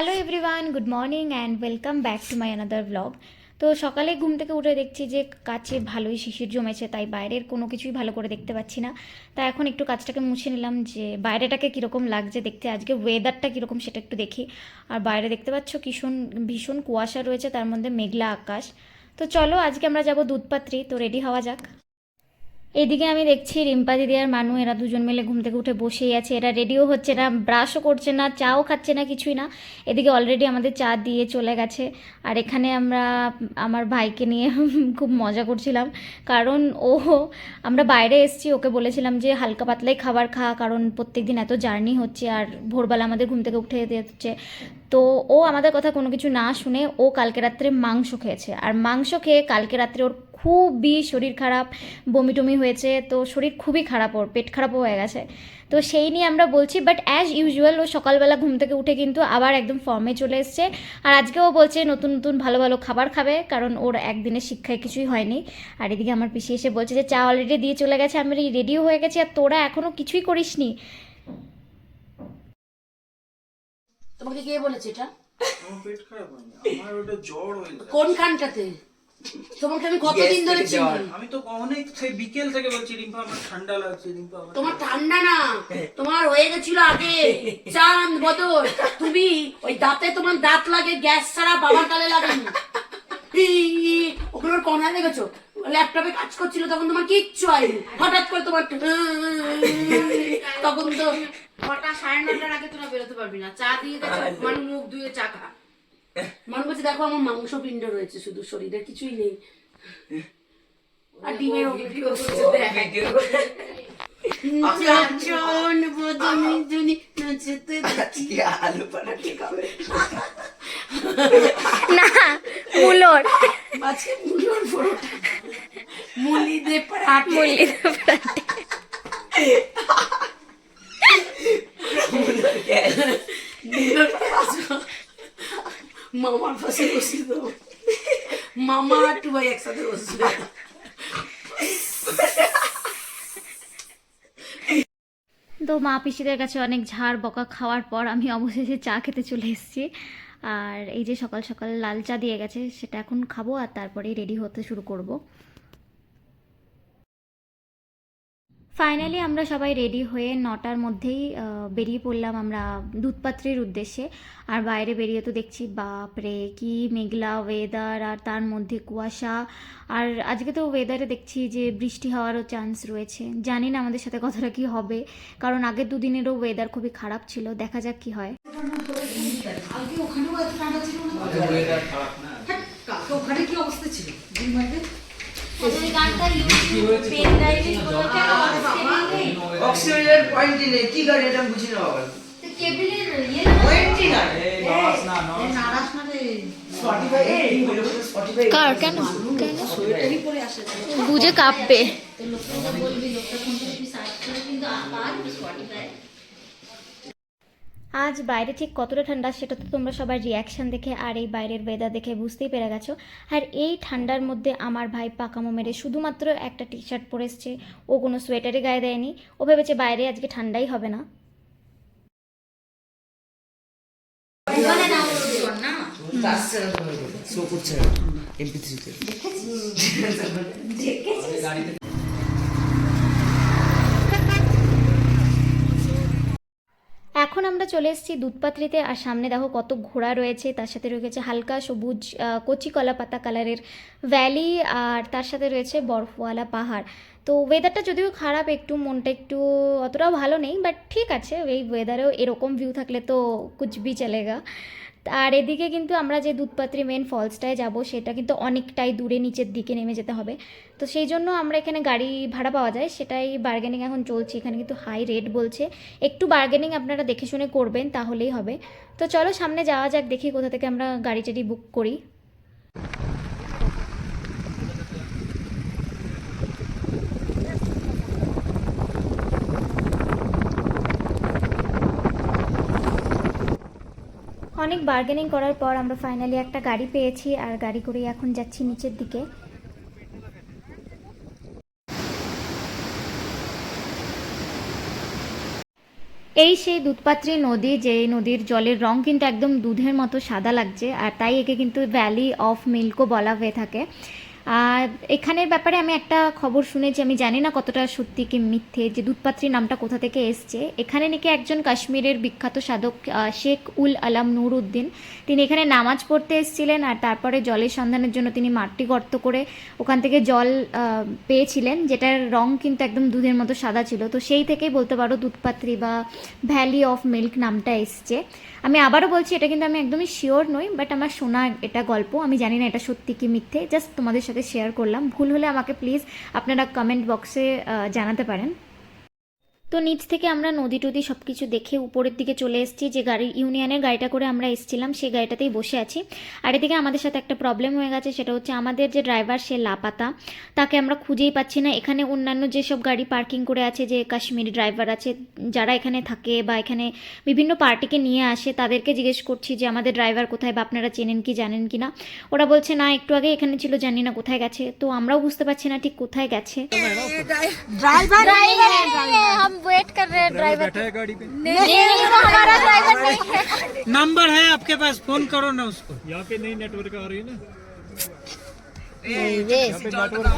Hello everyone, good morning and welcome back to my another blog. তো সকালে ঘুম থেকে উঠে দেখছি যে কাছে ভালোই শিশির জমেছে, তাই বাইরের কোনো কিছুই ভালো করে দেখতে পাচ্ছি না। তাই এখন একটু কাজটাকে মুছে নিলাম যে বাইরেটাকে কীরকম লাগছে দেখতে, আজকে ওয়েদারটা কীরকম সেটা একটু দেখি। আর বাইরে দেখতে পাচ্ছ ভীষণ ভীষণ কুয়াশা রয়েছে, তার মধ্যে মেঘলা আকাশ। তো চলো আজকে আমরা যাব দুধপাত্রি, তো রেডি হওয়া যাক। এদিকে আমি দেখছি রিম্পা দিদি আর মানু এরা দুজন মিলে ঘুম থেকে উঠে বসেই আছে। এরা রেডিও হচ্ছে না, ব্রাশও করছে না, চাও খাচ্ছে না, কিছুই না। এদিকে অলরেডি আমাদের চা দিয়ে চলে গেছে। আর এখানে আমরা আমার ভাইকে নিয়ে খুব মজা করছিলাম, কারণ আমরা বাইরে এসেছি, ওকে বলেছিলাম যে হালকা পাতলাই খাবার খা, কারণ প্রত্যেক দিন এত জার্নি হচ্ছে আর ভোরবেলা আমাদের ঘুম থেকে উঠে যেতে হচ্ছে। তো ও আমাদের কথা কোনো কিছু না শুনে ও কালকে রাত্রে মাংস খেয়েছে, আর মাংস খেয়ে কালকে রাত্রে ওর খুবই শরীর খারাপ, বমি টমি হয়েছে। তো শরীর খুবই খারাপ, ওর পেট খারাপও হয়ে গেছে। তো সেই নিয়ে আমরা বলছি, বাট অ্যাজ ইউজুয়াল ও সকালবেলা ঘুম থেকে উঠে কিন্তু আবার একদম ফর্মে চলে এসছে। আর আজকেও বলছে নতুন নতুন ভালো ভালো খাবার খাবে, কারণ ওর একদিনের শিক্ষায় কিছুই হয়নি। আর এদিকে আমার পিসি এসে বলছে যে চা অলরেডি দিয়ে চলে গেছে, আমি রেডিও হয়ে গেছি, আর তোরা এখনও কিছুই করিসনি। তোমাকে কে বলেছে এটা? আমার পেট খারাপ হয়নি, আমার ওটা জ্বর হয়ে গেছে। কোনখানটাতে? তোমাকে আমি কতদিন ধরে চিনি? আমি তো অনেক সেই বিকেল থেকে বলছি রিম্পা আমার ঠান্ডা লাগছে, রিম্পা আমার তোমার ঠান্ডা না, তোমার হয়ে গেছিল আগে চাঁদ বদল। তুমি ওই দাঁতে তোমার দাঁত লাগে, গ্যাস ছাড়া বাবার কালে লাগেনি। ওগুলোর কণায় লেগেছো, ল্যাপটপে কাজ করছিল তখন তোমার কিচ্ছু হয়নি, হঠাৎ করে তোমার তখন তো 9টা 9:30টার আগে তোরা বেরোতে পারবি না। চা দিয়ে গেছো, মানুষ মুখ ধুয়ে চা খা। মানুষ বলছে দেখো আমার মাংস পিণ্ড রয়েছে, শুধু শরীরে কিছুই নেই। আর ডিমের ভিডিও করছে, নাচন বদনি জনি নাচতে আজকে আলু পরাঠা খাবে না, মুলোর আজকে মুলোর পরোটা, মুলি দে পরাঠে, মুলি মুলোর পরোটা। মামার পাশে বসে দেবো, মামা আর টু ভাই একসাথে বসবে। তো মা পিসিদের কাছে অনেক ঝাড় বকা খাওয়ার পর আমি অবশেষে চা খেতে চলে এসেছি। আর এই যে সকাল সকাল লাল চা দিয়ে গেছে, সেটা এখন খাবো আর তারপরেই রেডি হতে শুরু করব। ফাইনালি আমরা সবাই রেডি হয়ে 9টার মধ্যেই বেরিয়ে পড়লাম আমরা দুধপাত্রির উদ্দেশ্যে। আর বাইরে বেরিয়ে তো দেখছি বাপরে কি মেঘলা ওয়েদার, আর তার মধ্যে কুয়াশা। আর আজকে তো ওয়েদারে দেখছি যে বৃষ্টি হওয়ারও চান্স রয়েছে, জানি না আমাদের সাথে কতটা কি হবে, কারণ আগের দুদিনেরও ওয়েদার খুবই খারাপ ছিল। দেখা যাক কি হয়। ওয়েদার খারাপ না। ওখানে কি অবস্থা ছিল? অক্সিজেনের পয়েন্টই নেই, কি করে এটা বুঝি না বাবা। পয়েন্টই না এই বাস না স্পটিফাই স্পটিফাই কার কেন বুঝে কাঁপবে। আজ বাইরে ঠিক কতটা ঠান্ডা সেটা তো তোমরা সবার রিয়াকশান দেখে আর এই বাইরের ওয়েদার দেখে বুঝতেই পেরে গেছো। আর এই ঠান্ডার মধ্যে আমার ভাই পাকামো মেরে শুধুমাত্র একটা টি শার্ট পরে এসছে, ও কোনো সোয়েটারে গায়ে দেয়নি। ও ভেবেছে বাইরে আজকে ঠান্ডাই হবে না। শো করছে এমপি3 তে। এখন আমরা চলে এসেছি দুধপাত্রিতে, আর সামনে দেখো কত ঘোড়া রয়েছে, তার সাথে রয়েছে হালকা সবুজ কচি কলা পাতা কালারের ভ্যালি, আর তার সাথে রয়েছে বরফওয়ালা পাহাড়। তো ওয়েদারটা যদিও খারাপ, একটু মনটা একটু অতটাও ভালো নেই, বাট ঠিক আছে, এই ওয়েদারেও এরকম ভিউ থাকলে তো কুছ ভি চলেগা। আর এদিকে কিন্তু আমরা যে দুধপাত্রি মেন ফলসটায় যাব সেটা কিন্তু অনেকটাই দূরে নিচের দিকে নেমে যেতে হবে। তো সেই জন্য আমরা এখানে গাড়ি ভাড়া পাওয়া যায়, সেটাই বার্গেনিং এখন চলছে। এখানে কিন্তু হাই রেট বলছে, একটু বার্গেনিং আপনারা দেখে শুনে করবেন তাহলেই হবে। তো চলো সামনে যাওয়া যাক, দেখি কোথা থেকে আমরা গাড়ি টাড়ি বুক করি। অনেক বার্গেনিং করার পর আমরা ফাইনালি একটা গাড়ি পেয়েছি, আর গাড়ি করেই এখন যাচ্ছি নিচের দিকে। এই সেই দুধপাত্রী নদী, যে নদীর জলের রং কিন্তু একদম দুধের মতো সাদা লাগছে, আর তাই একে কিন্তু ভ্যালি অফ মিল্কও বলা হয়ে থাকে। আর এখানের ব্যাপারে আমি একটা খবর শুনেছি, আমি জানি না কতটা সত্যি কি মিথ্যে, যে দুধপাত্রী নামটা কোথা থেকে এসছে। এখানে নাকি একজন কাশ্মীরের বিখ্যাত সাধক শেখ উল আলম নুর উদ্দিন, তিনি এখানে নামাজ পড়তে এসেছিলেন, আর তারপরে জলের সন্ধানের জন্য তিনি মাটি গর্ত করে ওখান থেকে জল পেয়েছিলেন, যেটার রং কিন্তু একদম দুধের মতো সাদা ছিল। তো সেই থেকেই বলতে পারো দুধপাত্রী বা ভ্যালি অফ মিল্ক নামটা এসছে। আমি আবারও বলছি, এটা কিন্তু আমি একদমই শিওর নই, বাট আমার শোনা এটা গল্প, আমি জানি না এটা সত্যি কি মিথ্যে, জাস্ট তোমাদের সাথে শেয়ার করলাম। ভুল হলে আমাকে প্লিজ আপনারা কমেন্ট বক্সে জানাতে পারেন। তো নিচ থেকে আমরা নদী টদি সব কিছু দেখে উপরের দিকে চলে এসেছি, যে ইউনিয়নের গাড়িটা করে আমরা এসেছিলাম সেই গাড়িটাতেই বসে আছি। আর এদিকে আমাদের সাথে একটা প্রবলেম হয়ে গেছে, সেটা হচ্ছে আমাদের যে ড্রাইভার সে লাপাতা, তাকে আমরা খুঁজেই পাচ্ছি না। এখানে অন্যান্য যেসব গাড়ি পার্কিং করে আছে, যে কাশ্মীরি ড্রাইভার আছে যারা এখানে থাকে বা এখানে বিভিন্ন পার্টিকে নিয়ে আসে, তাদেরকে জিজ্ঞেস করছি যে আমাদের ড্রাইভার কোথায় বা আপনারা চেনেন কি জানেন কি না। ওরা বলছে না, একটু আগে এখানে ছিল, জানি না কোথায় গেছে। তো আমরাও বুঝতে পারছি না ঠিক কোথায় গেছে। ड्राइवर हम वेट कर रहे हैं ड्राइवर बैठा है गाड़ी पे, नहीं वो हमारा ड्राइवर नहीं है नंबर है आपके पास, फोन करो ना उसको। यहाँ पे नई नेटवर्क आ रही है ना।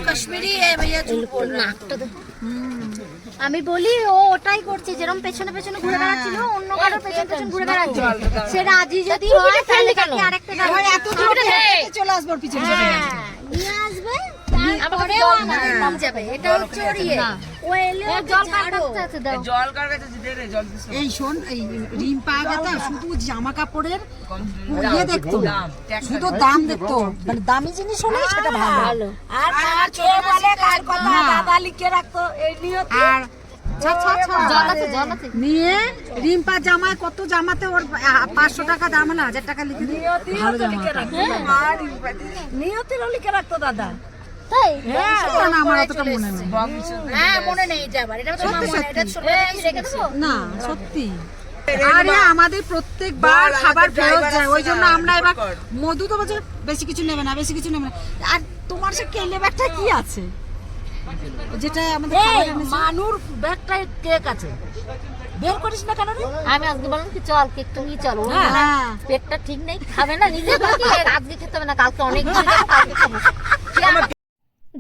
কাশ্মীরি ভাইয়া চুপ করনা। আমি বলি ও ওটাই করছে, যেরকম পেছনে পেছনে ঘুরে বেড়াচ্ছিল, অন্য কারোর পেছনে পেছনে ঘুরে বেড়াচ্ছে, সে রাজি যদি হয় তাহলে কি আরেকটা গাড়ি এত দূরে চলে আসবে, পিছনে নিয়ে আসবে, তারপরেও আমাদের নাম যাবে। এটা হচ্ছে ওর ইয়ে, ও এলে জল কাটতে দাও, জল কার কাছে দে রে, জল দিস। এই শোন, এই রিম্পা আগে তো শুধু জামা কাপড়ের ইয়ে দেখতো, শুধু দাম দেখতো, মানে দামি জিনিস হলে সেটা ভালো। আর কে বলে কার কথা দাদা লিখে রাখতো এই নিয়ত। আর নিয়ে রিম্পা জামায় কত জামাতে ওর 500 টাকা দাম হলে 1000 টাকা লিখে দিই, ভালো জামা। আর নিয়তিরও লিখে রাখতো দাদা। তাই সেটা না, আমার অতটা মনে নেই। হ্যাঁ মনে নেই যাবার, এটা তো মনে এটা ছোট আমি রেখে দেবো। না সত্যি, আরে আমাদের প্রত্যেকবার খাবার ফেরত যায়, ওই জন্য আমরা এবার মধু তো বলছে বেশি কিছু নেবে না, বেশি কিছু নেবে না। আর তোমার সে কেলে ব্যাগটা কি আছে, যেটা আমাদের খাবার এনেছে? মানুর ব্যাগটায় কেক আছে, বের করিস না কেন রে? আমি আজকে বললাম কি চল কেক তো নিয়ে চলো, হ্যাঁ পেটটা ঠিক নেই, খাবে না নিজে বাকি, আজকে খেতে হবে না, কালকে অনেক দিন যাবো, কালকে খাবো।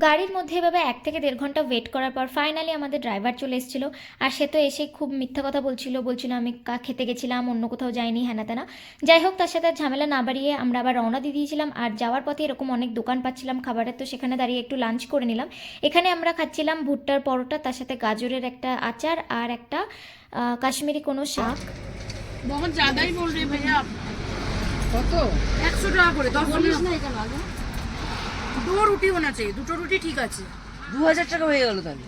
গাড়ির মধ্যে এভাবে 1 থেকে 1.5 ঘন্টা ওয়েট করার পর ফাইনালি আমাদের ড্রাইভার চলে এসেছিলো। আর সে তো এসে খুব মিথ্যা কথা বলছিল আমি খেতে গেছিলাম, অন্য কোথাও যাইনি, হ্যানা তেনা। যাই হোক, তার সাথে আর ঝামেলা না বাড়িয়ে আমরা আবার রওনা দিয়ে দিয়েছিলাম। আর যাওয়ার পথে এরকম অনেক দোকান পাচ্ছিলাম খাবারের, তো সেখানে দাঁড়িয়ে একটু লাঞ্চ করে নিলাম। এখানে আমরা খাচ্ছিলাম ভুট্টার পরোটা, তার সাথে গাজরের একটা আচার আর একটা কাশ্মীরি কোনো শাক। बहुत ज्यादा ही बोल रहे भैया आप। কত 100 টাকা করে 10 বলিস না এটা লাগে। দুটো রুটি होना चाहिए, দুটো রুটি ঠিক আছে। 2000 টাকা হয়ে গেল তাহলে।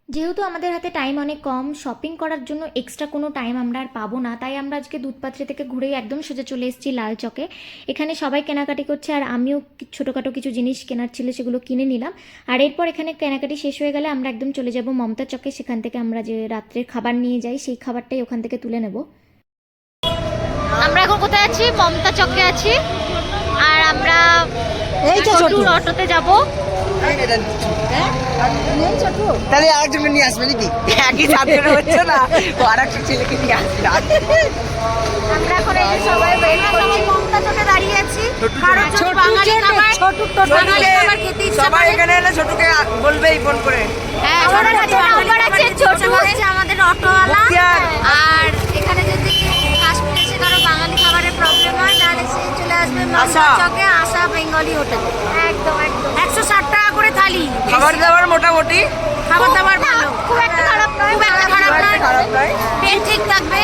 যেহেতু আমাদের হাতে টাইম অনেক কম, শপিং করার জন্য এক্সট্রা কোনো টাইম আমরা আর পাবো না, তাই আমরা আজকে দুধপাত্রি থেকে ঘুরেই একদম সোজা চলে এসেছি লাল চকে। এখানে সবাই কেনাকাটি করছে, আর আমিও ছোটোখাটো কিছু জিনিস কেনার ছিল সেগুলো কিনে নিলাম। আর এরপর এখানে কেনাকাটি শেষ হয়ে গেলে আমরা একদম চলে যাব মমতা চকে, সেখান থেকে আমরা যে রাত্রের খাবার নিয়ে যাই সেই খাবারটাই ওখান থেকে তুলে নেব। আমরা এখন কোথায় আছি? মমতা চকে আছি, আর আমরা এই যে ছোট অটোতে যাবো। তাহলে আরেকজন নিয়ে আসবে নাকি? একই সাথে হচ্ছে না, ও আরেকটা ছেলেকে নিয়ে আসবে। আমরা এখন এই যে সবাই ওয়েট করছি, মমতা চকে দাঁড়িয়ে আছি। কারণ ছোট বাঙালি খাবার, বাঙালি খাবার খেতে ইচ্ছা সবাই করে। এখানে এলে ছোটকে বলবেই ফোন করে। হ্যাঁ, আমাদের কাছে নাম্বার আছে, ছোট হচ্ছে আমাদের অটোওয়ালা। মুখিয়ার। আর এখানে যদি কাশ্মীরে এসে কারো বাঙালি খাবারের প্রবলেম হয়, তাহলে সে চলে আসবে মমতা আশা। চকে, আশা বেঙ্গলি হোটেল। একদম একদম 160 টাকা করে থালি। খাবার দাবার মোটামুটি খাবার দাবার ভালো, খুব একটা খারাপ নয়, খুব একটা খারাপ নয়, খারাপ নয়। পেট ঠিক থাকবে।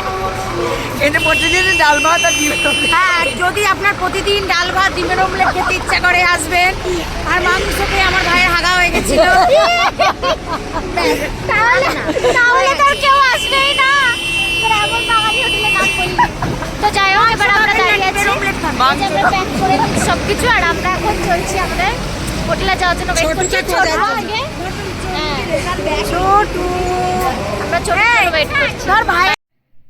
এতে প্রতিদিন ডাল ভাত আর ডিমের অমলেট। হ্যাঁ, যদি আপনার প্রতিদিন ডাল ভাত ডিমের অমলেট খেতে ইচ্ছা করে আসবেন। আর মাংস খেয়ে আমার ভাইয়ের হাগা হয়ে গেছিল। তাহলে তাহলে তো আর কেউ আসবেই না, তোরা এমন বাঙালি হোটেলে নাম করলি। তো যাই হোক, এবার আমরা দাঁড়িয়ে আছি, মাংস। আমরা প্যাক করে দিচ্ছি সবকিছু, আর আমরা এখন চলছি আমাদের হোটেলে যাওয়ার জন্য ওয়েট করছি। ছোট আগে, হ্যাঁ, ছোটু আমরা ছোট ওয়েট করছি। তোর ভাই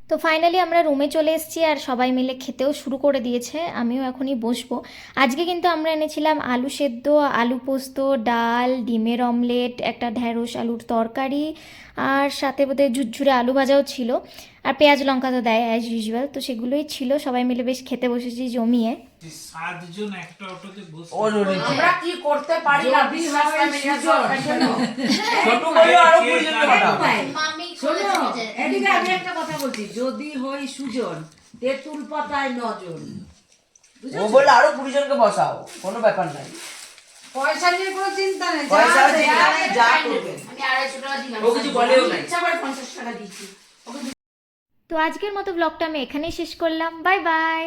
তো ফাইনালি আমরা রুমে চলে এসেছি আর সবাই মিলে খেতেও শুরু করে দিয়েছে, আমিও এখনই বসবো। আজকে কিন্তু আমরা এনেছিলাম আলু সেদ্ধ, আলু পোস্ত, ডাল, ডিমের অমলেট, একটা ঢ্যাঁড়স আলুর তরকারি, আর সাথে বোধহয় ঝুরঝুরে আলু ভাজাও ছিল, আর পেঁয়াজ লঙ্কা তো দেয় অ্যাজ ইউজুয়াল। তো সেগুলোই ছিল, সবাই মিলে বেশ খেতে বসেছি জমিয়ে। 7 জন একটা অটোতে বসে আমরা কি করতে পারি না বিশ্বাস করে ছোট বড় আরো 20 জনকে পাঠাও। এদিকে আমি একটা কথা বলছি, যদি হই সুজন তেঁতুল পাতায় 9 জন, ও বললে আরো 20 জনকে বসাও, কোনো ব্যাপার নাই। পয়সা নিয়ে কোনো চিন্তা নেই পয়সা চিন্তা নেই, যা করবে। আমি 250 টাকা দিলাম, ও কিছু বলেও নাই। ইচ্ছা করে 50 টাকা দিচ্ছি। তো আজকের মতো ব্লগটা আমি এখানেই শেষ করলাম, বাই বাই।